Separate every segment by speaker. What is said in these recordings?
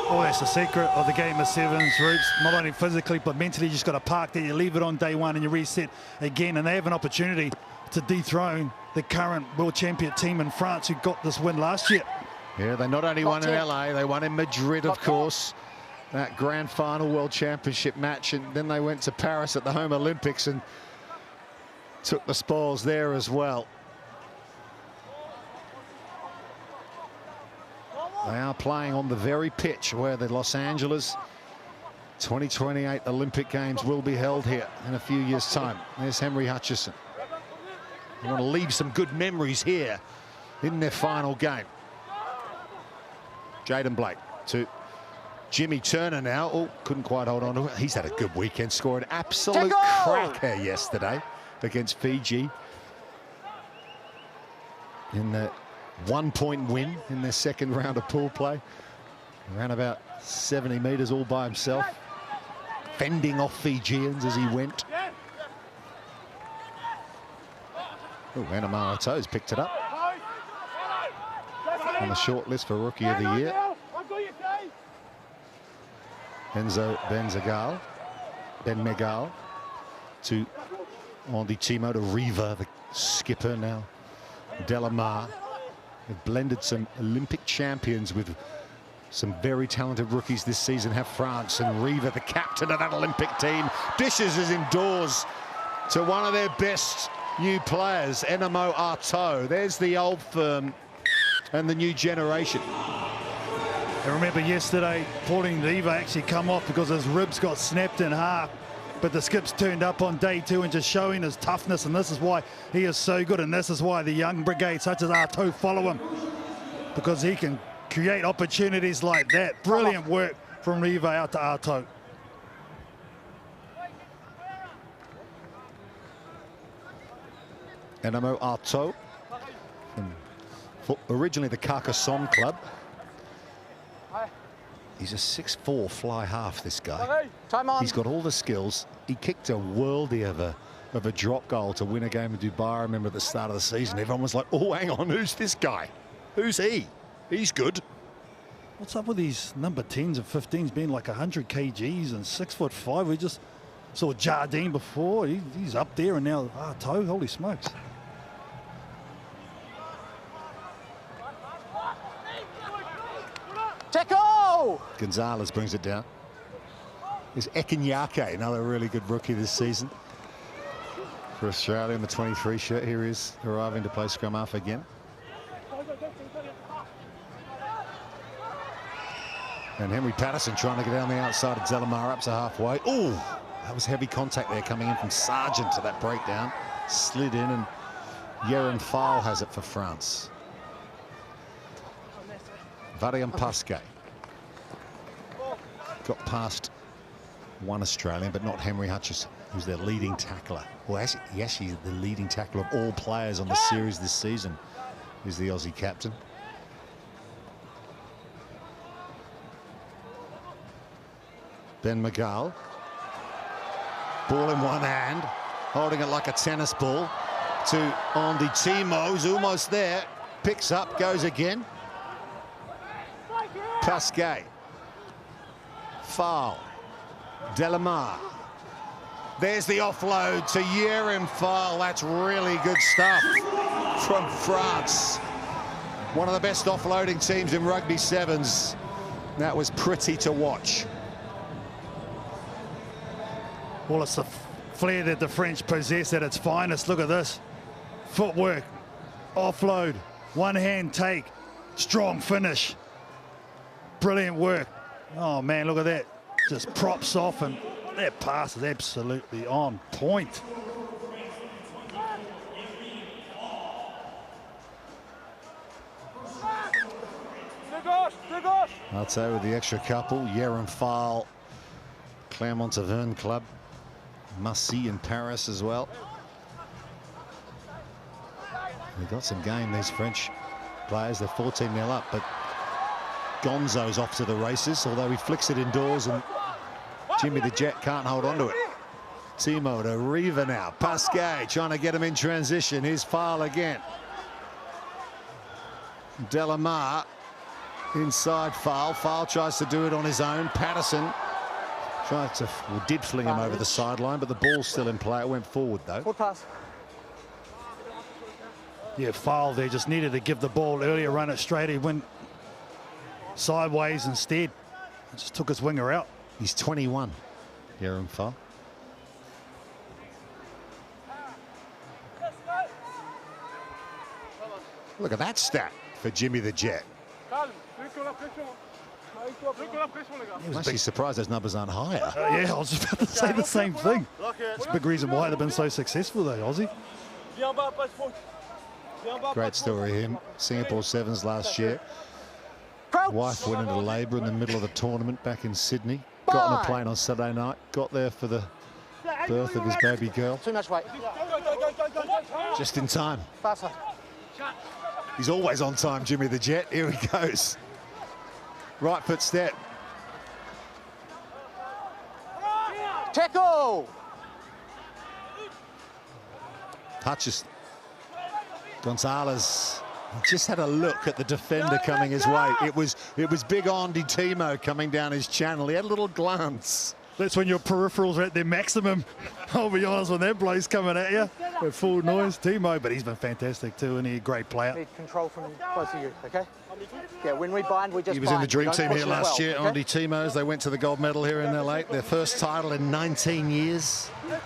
Speaker 1: Oh, that's the secret of the game of sevens, Roots. Not only physically, but mentally, you just got to park there. You leave it on day one and you reset again. And they have an opportunity to dethrone the current world champion team in France who got this win last year.
Speaker 2: Yeah, they not only won in LA, they won in Madrid, of course. That grand final world championship match. And then they went to Paris at the Home Olympics and took the spoils there as well. They are playing on the very pitch where the Los Angeles 2028 Olympic Games will be held here in a few years' time. There's Henry Hutchison. They want to leave some good memories here in their final game. Jaden Blake to Jimmy Turner now. Oh, couldn't quite hold on to it. He's had a good weekend, scored an absolute cracker yesterday against Fiji in the 1-point win in their second round of pool play. Ran about 70 metres all by himself, fending off Fijians as he went. Oh, Anamara Toes picked it up on the short list for Rookie of the Year. Enzo Ben Megal to Andy Timo to Riva, the skipper now. Delamar. They've blended some Olympic champions with some very talented rookies this season. Have France, and Riva, the captain of that Olympic team, dishes us indoors to one of their best new players, Enamo Arto. There's the old firm and the new generation.
Speaker 1: I remember yesterday, Pauline Riva actually come off because his ribs got snapped in half. But the skips turned up on day two and just showing his toughness, and this is why he is so good, and this is why the young brigade such as Arto follow him, because he can create opportunities like that. Brilliant work from Riva out to Arto.
Speaker 2: Enamo Arto, originally the Carcassonne club. He's a 6'4" fly half, this guy.
Speaker 3: Time on.
Speaker 2: He's got all the skills. He kicked a worldie of a drop goal to win a game in Dubai. I remember at the start of the season, everyone was like, oh, hang on, who's this guy? Who's he? He's good.
Speaker 1: What's up with these number 10s and 15s being like 100 kgs and 6'5"? We just saw Jardine before. He's up there, and now Arto, holy smokes.
Speaker 3: Checo!
Speaker 2: Gonzalez brings it down. There's Ekinyake, another really good rookie this season for Australia in the 23 shirt. Here he is, arriving to play scrum half again. And Henry Patterson trying to get down the outside of Delamar up to halfway. Oh, that was heavy contact there coming in from Sargent to that breakdown. Slid in, and Yerin File has it for France. Varian Pasquet got past one Australian, but not Henry Hutchison, who's their leading tackler. Well, actually the leading tackler of all players on the series this season is the Aussie captain. Ben Megal, ball in one hand, holding it like a tennis ball to Andy Timo, who's almost there, picks up, goes again. Pasquet, foul, Delamar. There's the offload to Yerin File. That's really good stuff from France. One of the best offloading teams in rugby sevens. That was pretty to watch.
Speaker 1: Well, it's the flair that the French possess at its finest. Look at this. Footwork, offload, one hand take, strong finish. Brilliant work. Oh, man, look at that. Just props off, and that pass is absolutely on point.
Speaker 2: I'd say with the extra couple, Yerin File, Clermont-Auvergne club, Massy in Paris as well. They've got some game, these French players. They're 14-0 up, but Gonzo's off to the races, although he flicks it indoors, and Jimmy the Jet can't hold on to it. Timo to Riva now. Pasquet trying to get him in transition. Here's File again. Delamar inside File. File tries to do it on his own. Patterson tried to, well, did fling him over the sideline, but the ball's still in play. It went forward, though.
Speaker 3: Forward pass.
Speaker 1: Yeah, File there just needed to give the ball earlier, run it straight. He went sideways instead. Just took his winger out.
Speaker 2: He's 21, Yerim File. Look at that stat for Jimmy the Jet. I'm actually surprised those numbers aren't higher.
Speaker 1: Yeah, I was just about to say the same thing. It's a big reason why they've been so successful, though, Aussie.
Speaker 2: Great story, him. Singapore Sevens last year. Wife went into labour in the middle of the tournament back in Sydney. Got on a plane on Saturday night. Got there for the birth of his baby girl.
Speaker 3: Too much weight.
Speaker 2: Just in time.
Speaker 3: Faster.
Speaker 2: He's always on time, Jimmy the Jet. Here he goes. Right foot step.
Speaker 3: Tackle.
Speaker 2: Touches. Gonzalez just had a look at the defender coming his way. It was big Andy Timo coming down his channel. He had a little glance.
Speaker 1: That's when your peripherals are at their maximum. I'll be honest, when that bloke's coming at you at full noise. Timo, but he's been fantastic too, and he's a great player.
Speaker 3: Need control from both of you, okay? Yeah, when we bind, we just
Speaker 2: He was in the dream team here last year,
Speaker 3: okay?
Speaker 2: Andy Timo's. They went to the gold medal here in LA. Their first title in 19 years. It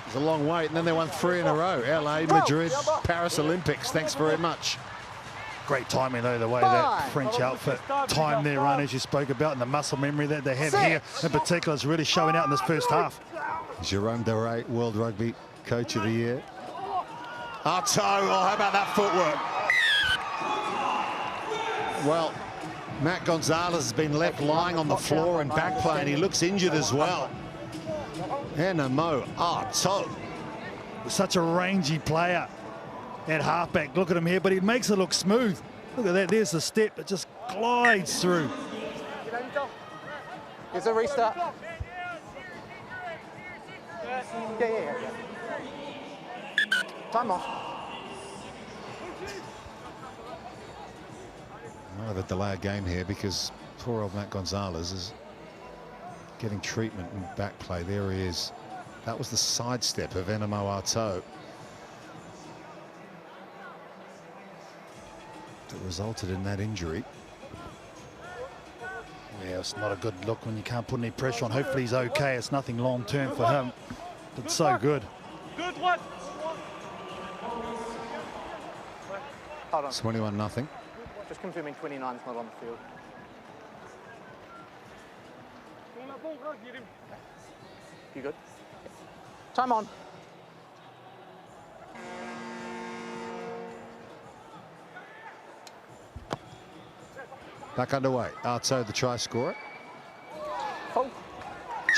Speaker 2: was a long wait, and then they won 3 in a row. LA, Madrid, Paris Olympics. Thanks very much.
Speaker 1: Great timing, though, the way that French outfit timed their run, as you spoke about, and the muscle memory that they have here in particular is really showing out in this first half.
Speaker 2: Jerome Doré, World Rugby Coach of the Year. Arto, oh, how about that footwork? Well, Matt Gonzalez has been left lying on the floor in back play, and he looks injured as well. Enamo Arto.
Speaker 1: Such a rangy player at halfback. Look at him here, but he makes it look smooth. Look at that, there's the step. It just glides through.
Speaker 3: Here's a restart. Yeah. Time off.
Speaker 2: I'll have a delay of game here because poor old Matt Gonzalez is getting treatment in back play. There he is. That was the sidestep of Enamo Arto that resulted in that injury.
Speaker 1: Yeah, it's not a good look when you can't put any pressure on. Hopefully he's okay. It's nothing long term for him. But so good.
Speaker 3: Hold on.
Speaker 2: 21-0.
Speaker 3: Just confirming 29's not on the field. You good? Time on.
Speaker 2: Back underway. Arto, the try scorer.
Speaker 3: Full.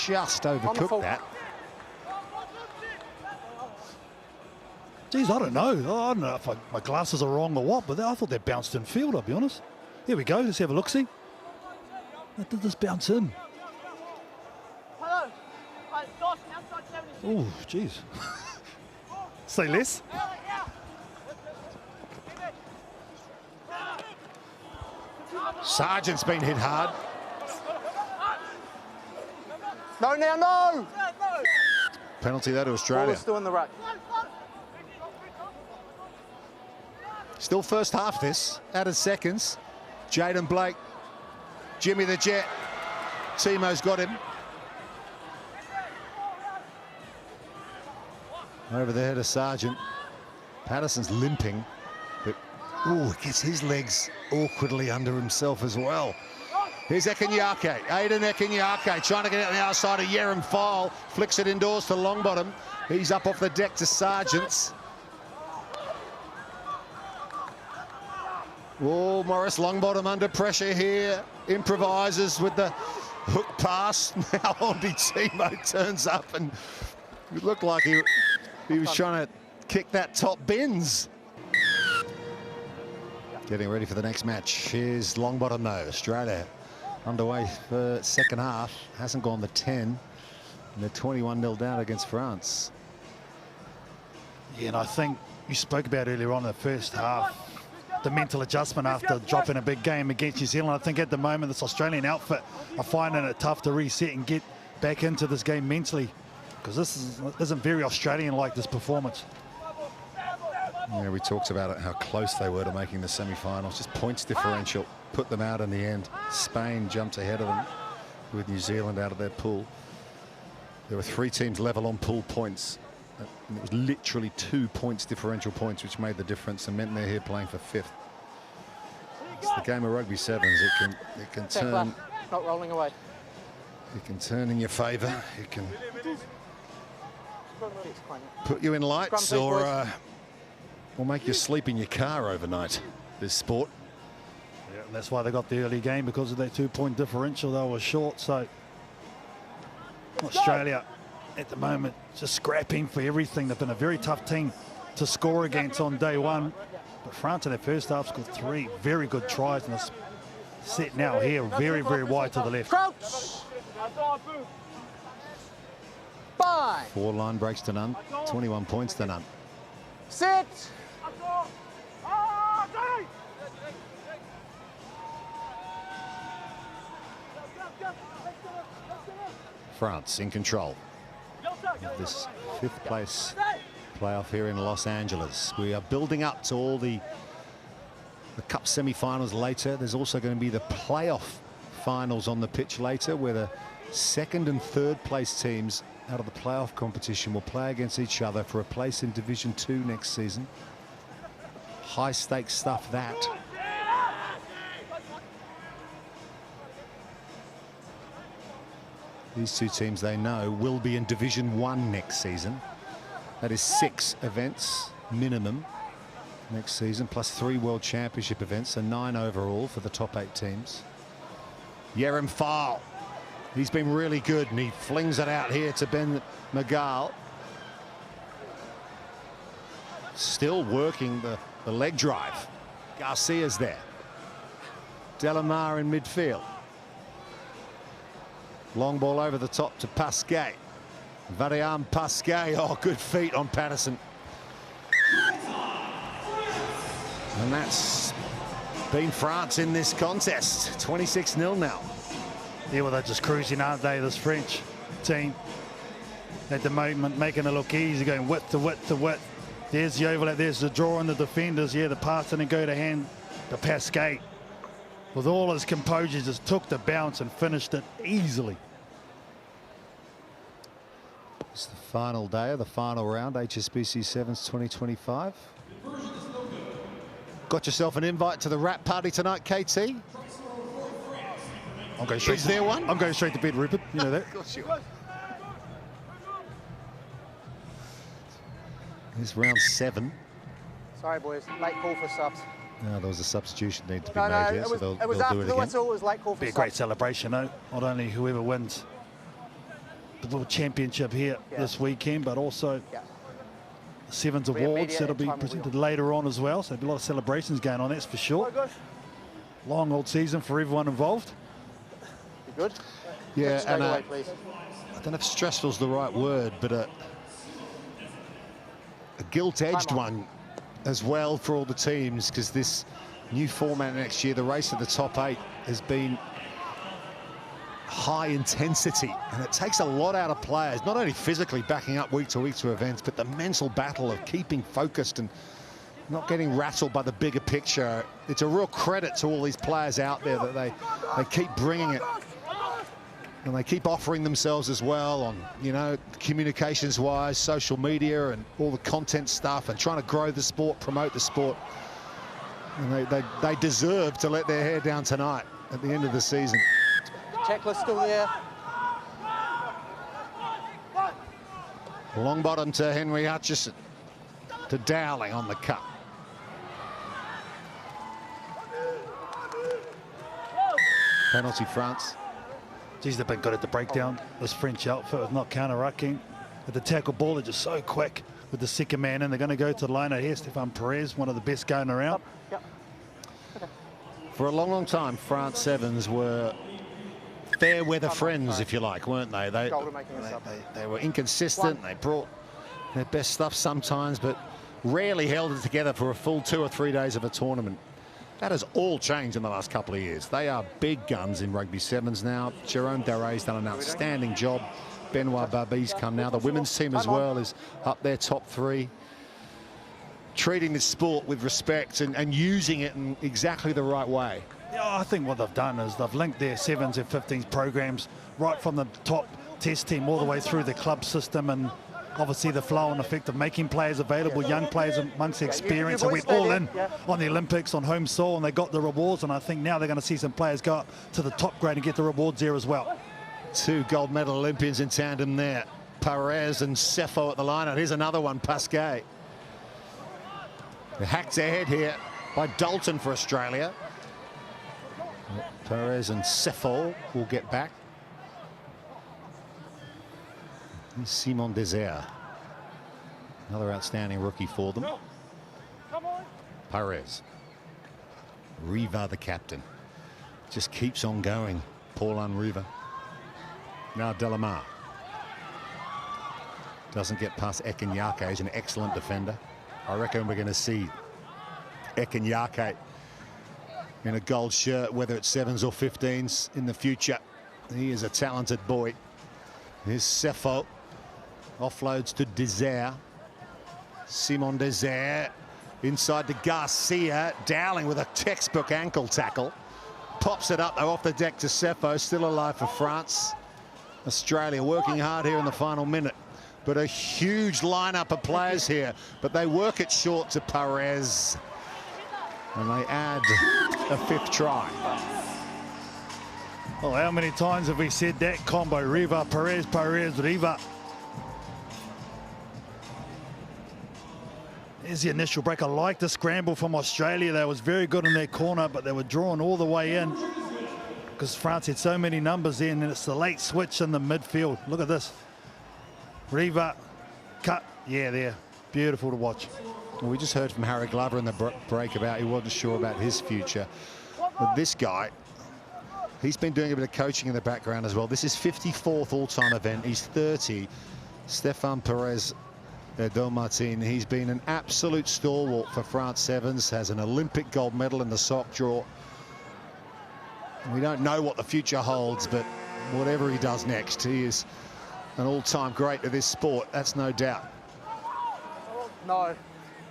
Speaker 2: Just overcooked that.
Speaker 1: Geez, I don't know. I don't know if my glasses are wrong or what, but I thought they bounced in field, I'll be honest. Here we go. Let's have a look-see. Did this bounce in? Oh, geez. Say less.
Speaker 2: Sargent's been hit hard.
Speaker 3: No, now, no!
Speaker 2: Penalty there to
Speaker 3: Ball
Speaker 2: Australia.
Speaker 3: is still in the ruck.
Speaker 2: Still first half this. Added seconds. Jaden Blake. Jimmy the Jet. Timo's got him. Over the head of Sargent. Patterson's limping, but gets his legs awkwardly under himself as well. Here's Ekenyake, Aiden Ekenyake trying to get out the outside of Yerim File. Flicks it indoors to Longbottom. He's up off the deck to Sargent. Oh, Morris Longbottom under pressure here. Improvises with the hook pass. Now Andy Timo turns up and it looked like he was trying to kick that top bins. Getting ready for the next match. Here's Longbottom though. Australia underway for second half. Hasn't gone the 10. And they're 21-0 down against France.
Speaker 1: Yeah, and I think you spoke about earlier on in the first half, the mental adjustment after dropping a big game against New Zealand. I think at the moment this Australian outfit are finding it tough to reset and get back into this game mentally, because this isn't very Australian-like, this performance.
Speaker 2: Yeah, we talked about it, how close they were to making the semi-finals. Just points differential put them out in the end. Spain jumped ahead of them with New Zealand out of their pool. There were 3 teams level on pool points. And it was literally 2 points differential points which made the difference and meant they're here playing for 5th. It's the game of rugby sevens. It can turn.
Speaker 3: Not rolling away.
Speaker 2: It can turn in your favour. It can put you in lights or make you sleep in your car overnight. This sport.
Speaker 1: Yeah, that's why they got the early game, because of that 2-point differential. They were short, so Australia at the moment just scrapping for everything. They've been a very tough team to score against on day one. But France in their first half scored 3 very good tries, and it's set now here very, very wide to the left.
Speaker 3: Crouch. 5.
Speaker 2: 4 line breaks to none. 21 points to none.
Speaker 3: Sit.
Speaker 2: France in control of this 5th place playoff here in Los Angeles. We are building up to all the cup semi-finals later. There's also going to be the playoff finals on the pitch later, where the 2nd and 3rd place teams out of the playoff competition will play against each other for a place in Division 2 next season. High stakes stuff, that. These 2 teams, they know, will be in Division 1 next season. That is 6 events minimum next season, plus 3 World Championship events, and 9 overall for the top 8 teams. Yerem Foul. He's been really good, and he flings it out here to Ben McGall. Still working the leg drive. Garcia's there. Delamar in midfield. Long ball over the top to Pasquet. Varian Pasquet. Oh, good feet on Patterson. And that's been France in this contest. 26-0 now.
Speaker 1: Yeah, well, they're just cruising, aren't they, this French team? At the moment, making it look easy, going width to width to width. There's the overlap, there's the draw on the defenders. Yeah, the pass didn't go to hand to Pasquet. With all his composure, just took the bounce and finished it easily.
Speaker 2: It's the final day of the final round, HSBC Sevens 2025. Got yourself an invite to the wrap party tonight, KT?
Speaker 1: I'm going straight.
Speaker 2: Is there one?
Speaker 1: I'm going straight to bed, Rupert. You know that.
Speaker 2: Of course you are. It's round 7.
Speaker 3: Sorry, boys. Late call for subs.
Speaker 2: No, there was a substitution need to be
Speaker 3: No,
Speaker 2: made here,
Speaker 3: it
Speaker 2: so
Speaker 3: was,
Speaker 2: they'll
Speaker 3: it was
Speaker 2: do
Speaker 3: after
Speaker 2: it
Speaker 3: the
Speaker 2: again.
Speaker 3: whistle. It was late call for
Speaker 1: Be a
Speaker 3: subs.
Speaker 1: great celebration, though. Not only whoever wins the World Championship here this weekend, but also the Sevens Awards that'll be presented later on as well. So there'll be a lot of celebrations going on, that's for sure. Long old season for everyone involved.
Speaker 3: You good?
Speaker 2: Yeah, and
Speaker 3: away, please.
Speaker 2: I don't know if stressful is the right word, but a gilt-edged one as well for all the teams, because this new format next year, the race at the top 8, has been high intensity, and it takes a lot out of players, not only physically backing up week to week to events, but the mental battle of keeping focused and not getting rattled by the bigger picture. It's a real credit to all these players out there that they keep bringing it, and they keep offering themselves as well on, you know, communications wise, social media and all the content stuff, and trying to grow the sport, promote the sport. And they deserve to let their hair down tonight at the end of the season.
Speaker 3: Checklist still there.
Speaker 2: Long bottom to Henry Hutchison, to Dowling on the cut. Penalty France.
Speaker 1: Geez, they've been good at the breakdown. This French outfit is not counter-rucking. At the tackle ball, they're just so quick with the second man in. They're going to go to the line out here. Stéphane Perez, one of the best going around.
Speaker 2: For a long, long time, France Sevens were fair weather friends, if you like, weren't they? They were inconsistent. They brought their best stuff sometimes, but rarely held it together for a full 2 or 3 days of a tournament. That has all changed in the last couple of years. They are big guns in rugby sevens now. Jerome Daré's done an outstanding job. Benoit Babi's come now. The women's team as well is up there, top 3. Treating this sport with respect and using it in exactly the right way.
Speaker 1: Yeah, I think what they've done is they've linked their 7s and 15s programs right from the top test team all the way through the club system, and obviously the flow and effect of making players available, young players amongst the experience, and went all in on the Olympics on home soil, and they got the rewards. And I think now they're going to see some players go up to the top grade and get the rewards there as well.
Speaker 2: 2 gold medal Olympians in tandem there. Perez and Cepho at the line. Here's another one, Pasquet. Hacked ahead here by Dalton for Australia. Perez and Cepho will get back. And Simon Désert, another outstanding rookie for them. Perez. Riva, the captain, just keeps on going. Paulin Riva. Now Delamar. Doesn't get past Ekenyake. He's an excellent defender. I reckon we're going to see Ekenyake in a gold shirt, whether it's 7s or 15s in the future. He is a talented boy. Here's Cepho. Offloads to Désert. Simon Désert inside to Garcia. Dowling with a textbook ankle tackle. Pops it up though off the deck to Cepho. Still alive for France. Australia working hard here in the final minute. But a huge lineup of players here. But they work it short to Perez. And they add a 5th try.
Speaker 1: Well, how many times have we said that combo? Riva, Perez, Perez, Riva. There's the initial break. I like the scramble from Australia. They was very good in their corner, but they were drawn all the way in because France had so many numbers in, and it's the late switch in the midfield. Look at this. Riva, cut. Yeah, there. Beautiful to watch.
Speaker 2: Well, we just heard from Harry Glover in the break about he wasn't sure about his future. But this guy, he's been doing a bit of coaching in the background as well. This is 54th all-time event. He's 30. Stéphane Perez Martin. He's been an absolute stalwart for France Sevens. Has an Olympic gold medal in the sock draw. We don't know what the future holds, but whatever he does next, he is an all-time great of this sport. That's no doubt.
Speaker 3: No,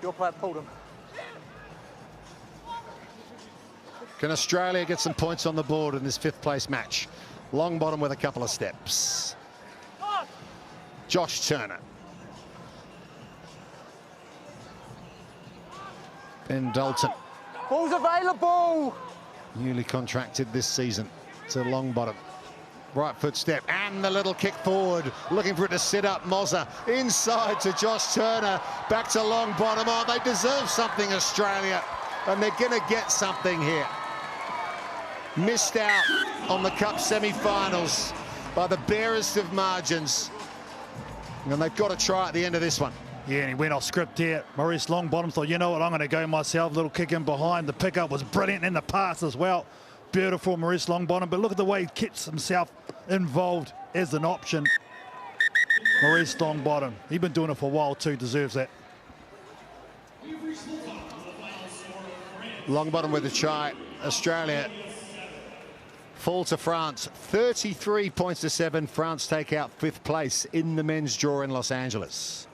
Speaker 3: your player pulled him.
Speaker 2: Can Australia get some points on the board in this 5th place match? Longbottom with a couple of steps. Josh Turner. Ben Dalton.
Speaker 3: Ball's available.
Speaker 2: Newly contracted this season to Longbottom. Right foot step and the little kick forward, looking for it to sit up. Moza inside to Josh Turner, back to Longbottom. Oh, they deserve something, Australia, and they're going to get something here. Missed out on the Cup semi-finals by the barest of margins, and they've got to try at the end of this one.
Speaker 1: Yeah, and he went off script here. Maurice Longbottom thought, you know what, I'm going to go myself. Little kick in behind. The pickup was brilliant in the pass as well. Beautiful, Maurice Longbottom. But look at the way he keeps himself involved as an option. Maurice Longbottom. He's been doing it for a while too. Deserves that.
Speaker 2: Longbottom with a try. Australia fall to France. 33 points to 7. France take out 5th place in the men's draw in Los Angeles.